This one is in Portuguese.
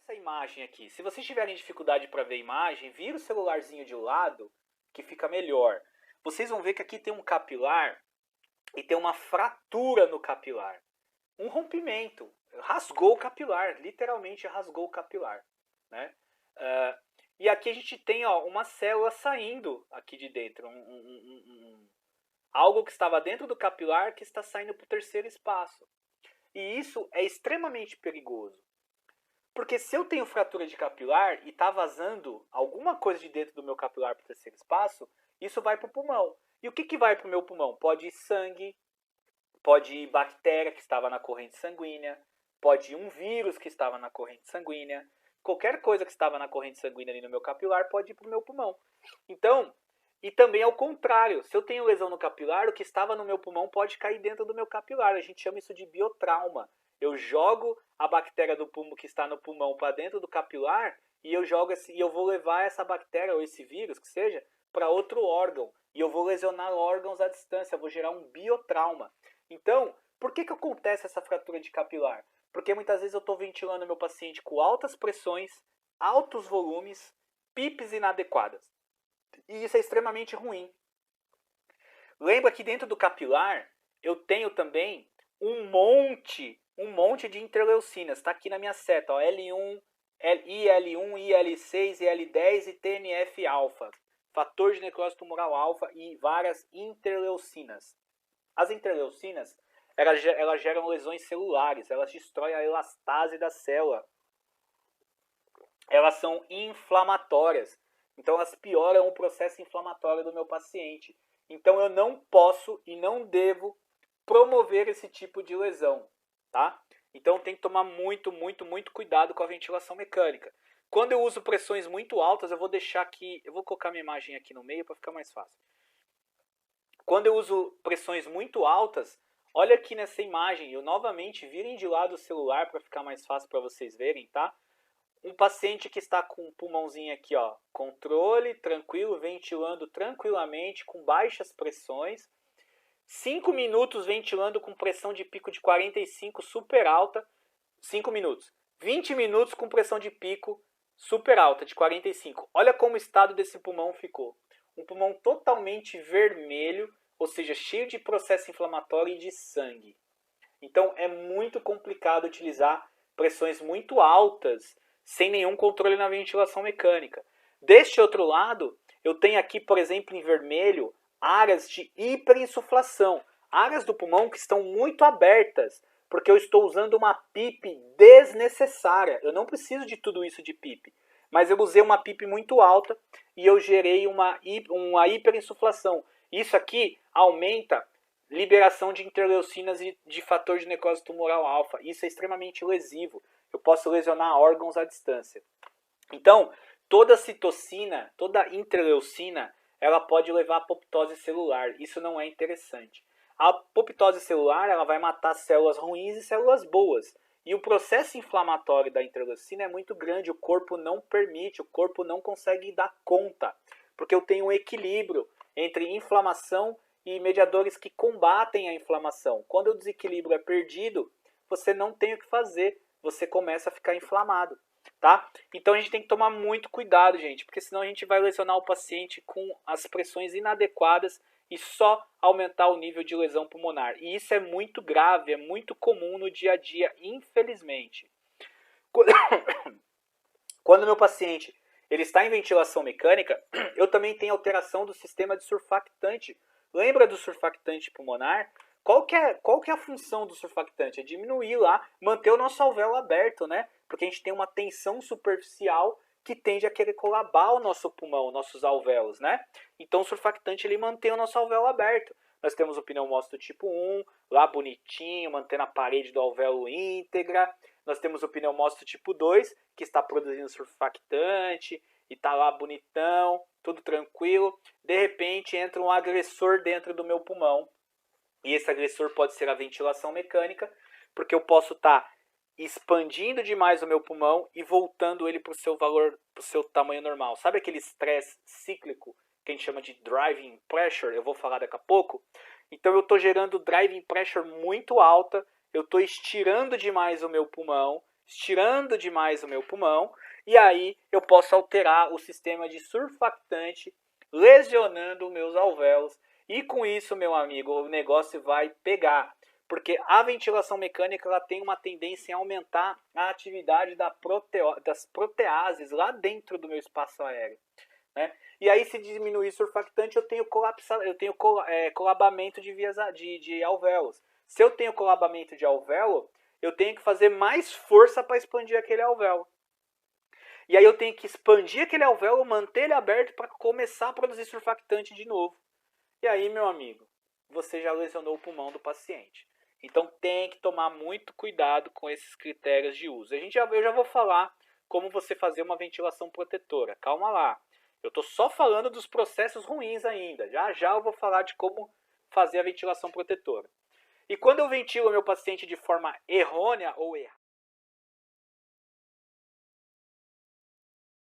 essa imagem aqui. Se vocês tiverem dificuldade para ver a imagem, vira o celularzinho de lado que fica melhor. Vocês vão ver que aqui tem um capilar e tem uma fratura no capilar. Um rompimento. Rasgou o capilar. Literalmente rasgou o capilar. Né? E aqui a gente tem uma célula saindo aqui de dentro. Algo que estava dentro do capilar que está saindo para o terceiro espaço. E isso é extremamente perigoso. Porque se eu tenho fratura de capilar e está vazando alguma coisa de dentro do meu capilar para o terceiro espaço, isso vai para o pulmão. E o que vai para o meu pulmão? Pode ir sangue, pode ir bactéria que estava na corrente sanguínea, pode ir um vírus que estava na corrente sanguínea. Qualquer coisa que estava na corrente sanguínea ali no meu capilar pode ir para o meu pulmão. Então, e também ao contrário, se eu tenho lesão no capilar, o que estava no meu pulmão pode cair dentro do meu capilar. A gente chama isso de biotrauma. Eu jogo a bactéria do pulmão que está no pulmão para dentro do capilar e eu vou levar essa bactéria ou esse vírus, que seja, para outro órgão. E eu vou lesionar órgãos à distância, eu vou gerar um biotrauma. Então, por que acontece essa fratura de capilar? Porque muitas vezes eu estou ventilando meu paciente com altas pressões, altos volumes, PIPs inadequadas. E isso é extremamente ruim. Lembra que dentro do capilar eu tenho também um monte de interleucinas. Está aqui na minha seta, ó, L1, IL1, IL6, IL10 e TNF-alfa. Fator de necrose tumoral alfa e várias interleucinas. As interleucinas, elas geram lesões celulares, elas destroem a elastase da célula. Elas são inflamatórias. Então elas pioram o processo inflamatório do meu paciente. Então eu não posso e não devo promover esse tipo de lesão, tá? Então tem que tomar muito cuidado com a ventilação mecânica. Quando eu uso pressões muito altas, eu vou deixar aqui, eu vou colocar minha imagem aqui no meio para ficar mais fácil. Quando eu uso pressões muito altas, olha aqui nessa imagem, eu novamente virem de lado o celular para ficar mais fácil para vocês verem, tá? Um paciente que está com o pulmãozinho aqui, ó, controle, tranquilo, ventilando tranquilamente, com baixas pressões. 5 minutos ventilando com pressão de pico de 45, super alta. 5 minutos. 20 minutos com pressão de pico super alta, de 45. Olha como o estado desse pulmão ficou. Um pulmão totalmente vermelho, ou seja, cheio de processo inflamatório e de sangue. Então é muito complicado utilizar pressões muito altas sem nenhum controle na ventilação mecânica. Deste outro lado, eu tenho aqui, por exemplo, em vermelho, áreas de hiperinsuflação. Áreas do pulmão que estão muito abertas, porque eu estou usando uma PIP desnecessária. Eu não preciso de tudo isso de PIP, mas eu usei uma PIP muito alta e eu gerei uma hiperinsuflação. Isso aqui aumenta liberação de interleucinas e de fator de necrose tumoral alfa. Isso é extremamente lesivo. Eu posso lesionar órgãos à distância. Então, toda citocina, toda interleucina, ela pode levar a apoptose celular. Isso não é interessante. A apoptose celular, ela vai matar células ruins e células boas. E o processo inflamatório da interleucina é muito grande. O corpo não permite, o corpo não consegue dar conta. Porque eu tenho um equilíbrio entre inflamação e mediadores que combatem a inflamação. Quando o desequilíbrio é perdido, você não tem o que fazer. Você começa a ficar inflamado, tá? Então a gente tem que tomar muito cuidado, gente, porque senão a gente vai lesionar o paciente com as pressões inadequadas e só aumentar o nível de lesão pulmonar. E isso é muito grave, é muito comum no dia a dia, infelizmente. Quando o meu paciente ele está em ventilação mecânica, eu também tenho alteração do sistema de surfactante. Lembra do surfactante pulmonar? Qual que é a função do surfactante? É diminuir lá, manter o nosso alvéolo aberto, né? Porque a gente tem uma tensão superficial que tende a querer colabar o nosso pulmão, nossos alvéolos, né? Então o surfactante ele mantém o nosso alvéolo aberto. Nós temos o pneumócito tipo 1, lá bonitinho, mantendo a parede do alvéolo íntegra. Nós temos o pneumócito tipo 2, que está produzindo surfactante e está lá bonitão, tudo tranquilo. De repente entra um agressor dentro do meu pulmão. E esse agressor pode ser a ventilação mecânica, porque eu posso estar expandindo demais o meu pulmão e voltando ele para o seu valor, para o seu tamanho normal. Sabe aquele estresse cíclico que a gente chama de driving pressure? Eu vou falar daqui a pouco. Então eu estou gerando driving pressure muito alta, eu estou estirando demais o meu pulmão estirando demais o meu pulmão, e aí eu posso alterar o sistema de surfactante, lesionando meus alvéolos, e com isso, meu amigo, o negócio vai pegar. Porque a ventilação mecânica ela tem uma tendência em aumentar a atividade das proteases lá dentro do meu espaço aéreo. Né? E aí, se diminuir surfactante, eu tenho colabamento de vias de alvéolos. Se eu tenho colabamento de alvéolo, eu tenho que fazer mais força para expandir aquele alvéolo. E aí eu tenho que expandir aquele alvéolo, manter ele aberto para começar a produzir surfactante de novo. E aí, meu amigo, você já lesionou o pulmão do paciente. Então tem que tomar muito cuidado com esses critérios de uso. Eu já vou falar como você fazer uma ventilação protetora. Calma lá. Eu estou só falando dos processos ruins ainda. Já já eu vou falar de como fazer a ventilação protetora. E quando eu ventilo meu paciente de forma errônea ou errada,